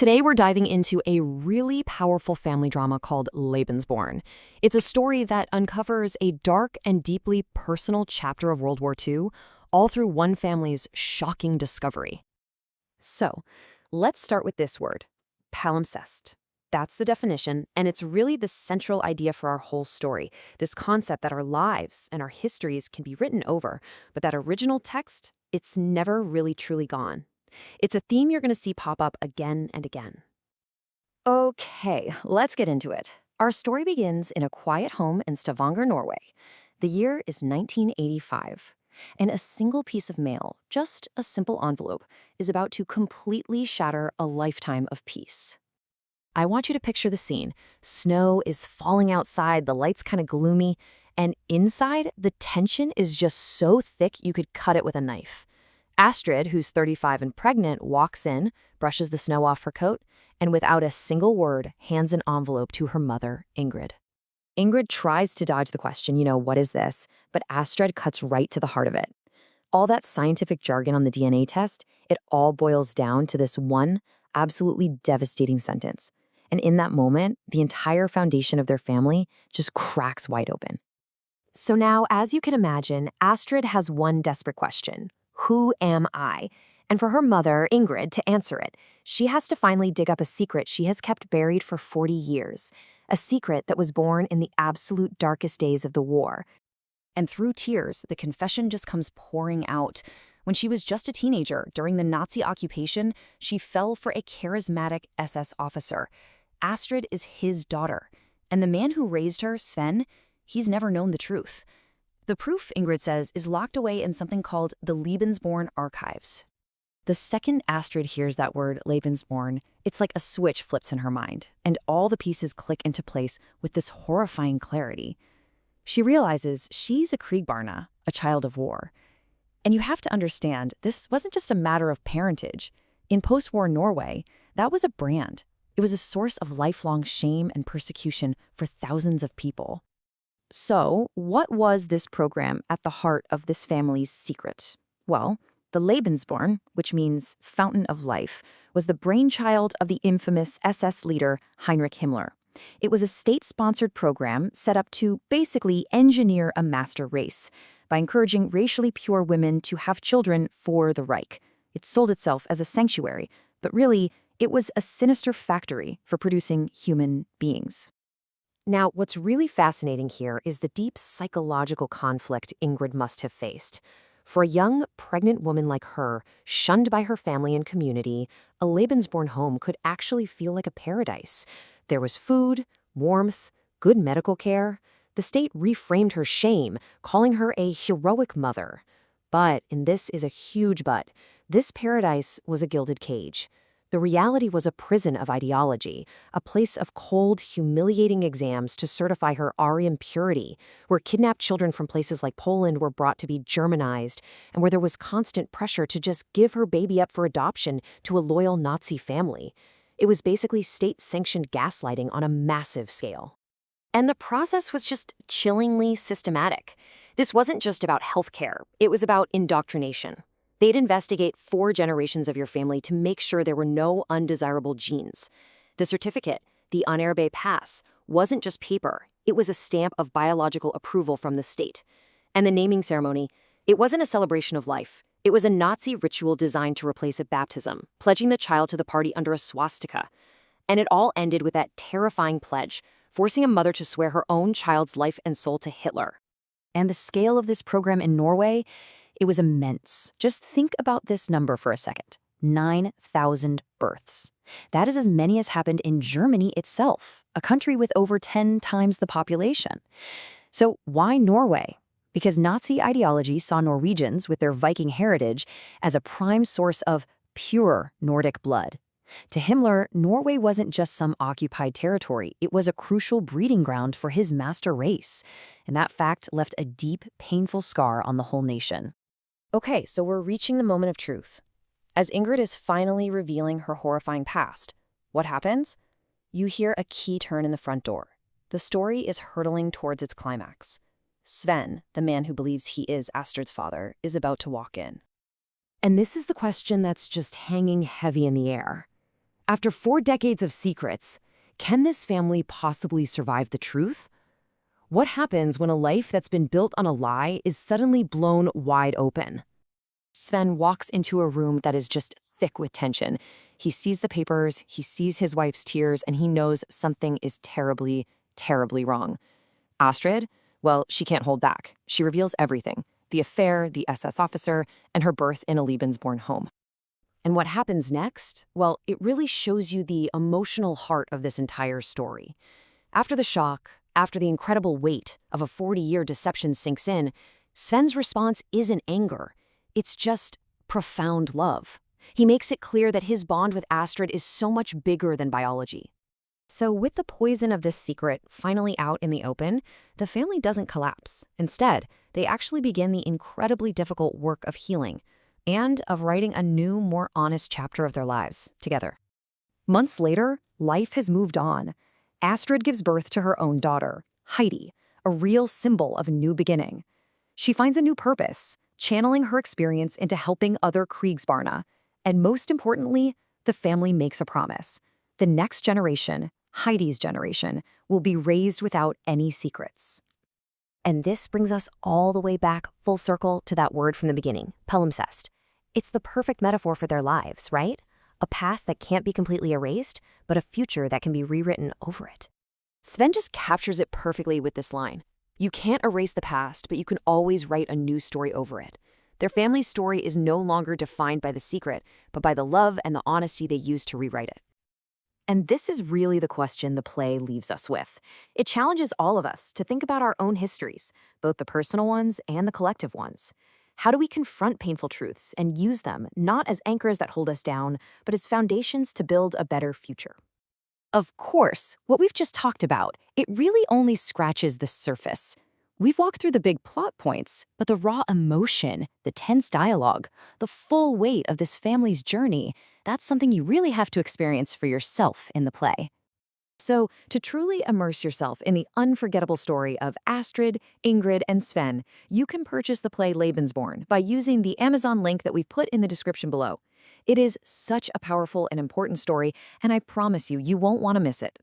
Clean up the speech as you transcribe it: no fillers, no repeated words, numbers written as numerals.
Today, we're diving into a really powerful family drama called Lebensborn. It's a story that uncovers a dark and deeply personal chapter of World War II, all through one family's shocking discovery. So, let's start with this word, palimpsest. That's the definition, and it's really the central idea for our whole story, this concept that our lives and our histories can be written over, but that original text, it's never really truly gone. It's a theme you're going to see pop up again and again. Okay, let's get into it. Our story begins in a quiet home in Stavanger, Norway. The year is 1985, and a single piece of mail, just a simple envelope, is about to completely shatter a lifetime of peace. I want you to picture the scene. Snow is falling outside, the lights kind of gloomy, and inside, the tension is just so thick you could cut it with a knife. Astrid, who's 35 and pregnant, walks in, brushes the snow off her coat, and without a single word, hands an envelope to her mother, Ingrid. Ingrid tries to dodge the question, what is this? But Astrid cuts right to the heart of it. All that scientific jargon on the DNA test, it all boils down to this one absolutely devastating sentence. And in that moment, the entire foundation of their family just cracks wide open. So now, as you can imagine, Astrid has one desperate question. Who am I? And for her mother, Ingrid, to answer it, she has to finally dig up a secret she has kept buried for 40 years, a secret that was born in the absolute darkest days of the war. And through tears, the confession just comes pouring out. When she was just a teenager, during the Nazi occupation, she fell for a charismatic SS officer. Astrid is his daughter, and the man who raised her, Sven, he's never known the truth. The proof, Ingrid says, is locked away in something called the Lebensborn archives. The second Astrid hears that word, Lebensborn, it's like a switch flips in her mind, and all the pieces click into place with this horrifying clarity. She realizes she's a Kriegbarna, a child of war. And you have to understand, this wasn't just a matter of parentage. In post-war Norway, that was a brand. It was a source of lifelong shame and persecution for thousands of people. So, what was this program at the heart of this family's secret? Well, the Lebensborn, which means fountain of life, was the brainchild of the infamous SS leader Heinrich Himmler. It was a state-sponsored program set up to basically engineer a master race by encouraging racially pure women to have children for the Reich. It sold itself as a sanctuary, but really, it was a sinister factory for producing human beings. Now, what's really fascinating here is the deep psychological conflict Ingrid must have faced. For a young, pregnant woman like her, shunned by her family and community, a Lebensborn home could actually feel like a paradise. There was food, warmth, good medical care. The state reframed her shame, calling her a heroic mother. But, and this is a huge but, this paradise was a gilded cage. The reality was a prison of ideology, a place of cold, humiliating exams to certify her Aryan purity, where kidnapped children from places like Poland were brought to be Germanized, and where there was constant pressure to just give her baby up for adoption to a loyal Nazi family. It was basically state-sanctioned gaslighting on a massive scale. And the process was just chillingly systematic. This wasn't just about healthcare, it was about indoctrination. They'd investigate 4 generations of your family to make sure there were no undesirable genes. The certificate, the Honorable Pass, wasn't just paper. It was a stamp of biological approval from the state. And the naming ceremony, it wasn't a celebration of life. It was a Nazi ritual designed to replace a baptism, pledging the child to the party under a swastika. And it all ended with that terrifying pledge, forcing a mother to swear her own child's life and soul to Hitler. And the scale of this program in Norway, it was immense. Just think about this number for a second. 9,000 births. That is as many as happened in Germany itself, a country with over 10 times the population. So why Norway? Because Nazi ideology saw Norwegians with their Viking heritage as a prime source of pure Nordic blood. To Himmler, Norway wasn't just some occupied territory. It was a crucial breeding ground for his master race. And that fact left a deep, painful scar on the whole nation. Okay, so we're reaching the moment of truth. As Ingrid is finally revealing her horrifying past, what happens? You hear a key turn in the front door. The story is hurtling towards its climax. Sven, the man who believes he is Astrid's father, is about to walk in. And this is the question that's just hanging heavy in the air. After 4 decades of secrets, can this family possibly survive the truth? What happens when a life that's been built on a lie is suddenly blown wide open? Sven walks into a room that is just thick with tension. He sees the papers, he sees his wife's tears, and he knows something is terribly, terribly wrong. Astrid? Well, she can't hold back. She reveals everything: the affair, the SS officer, and her birth in a Lebensborn home. And what happens next? Well, it really shows you the emotional heart of this entire story. After the shock, after the incredible weight of a 40-year deception sinks in, Sven's response isn't anger. It's just profound love. He makes it clear that his bond with Astrid is so much bigger than biology. So with the poison of this secret finally out in the open, the family doesn't collapse. Instead, they actually begin the incredibly difficult work of healing and of writing a new, more honest chapter of their lives together. Months later, life has moved on. Astrid gives birth to her own daughter, Heidi, a real symbol of a new beginning. She finds a new purpose, channeling her experience into helping other Kriegsbarna. And most importantly, the family makes a promise. The next generation, Heidi's generation, will be raised without any secrets. And this brings us all the way back full circle to that word from the beginning, palimpsest. It's the perfect metaphor for their lives, right? A past that can't be completely erased, but a future that can be rewritten over it. Sven just captures it perfectly with this line. You can't erase the past, but you can always write a new story over it. Their family's story is no longer defined by the secret, but by the love and the honesty they used to rewrite it. And this is really the question the play leaves us with. It challenges all of us to think about our own histories, both the personal ones and the collective ones. How do we confront painful truths and use them not as anchors that hold us down, but as foundations to build a better future? Of course, what we've just talked about, it really only scratches the surface. We've walked through the big plot points, but the raw emotion, the tense dialogue, the full weight of this family's journey, that's something you really have to experience for yourself in the play. So, to truly immerse yourself in the unforgettable story of Astrid, Ingrid, and Sven, you can purchase the play Lebensborn by using the Amazon link that we've put in the description below. It is such a powerful and important story, and I promise you, you won't want to miss it.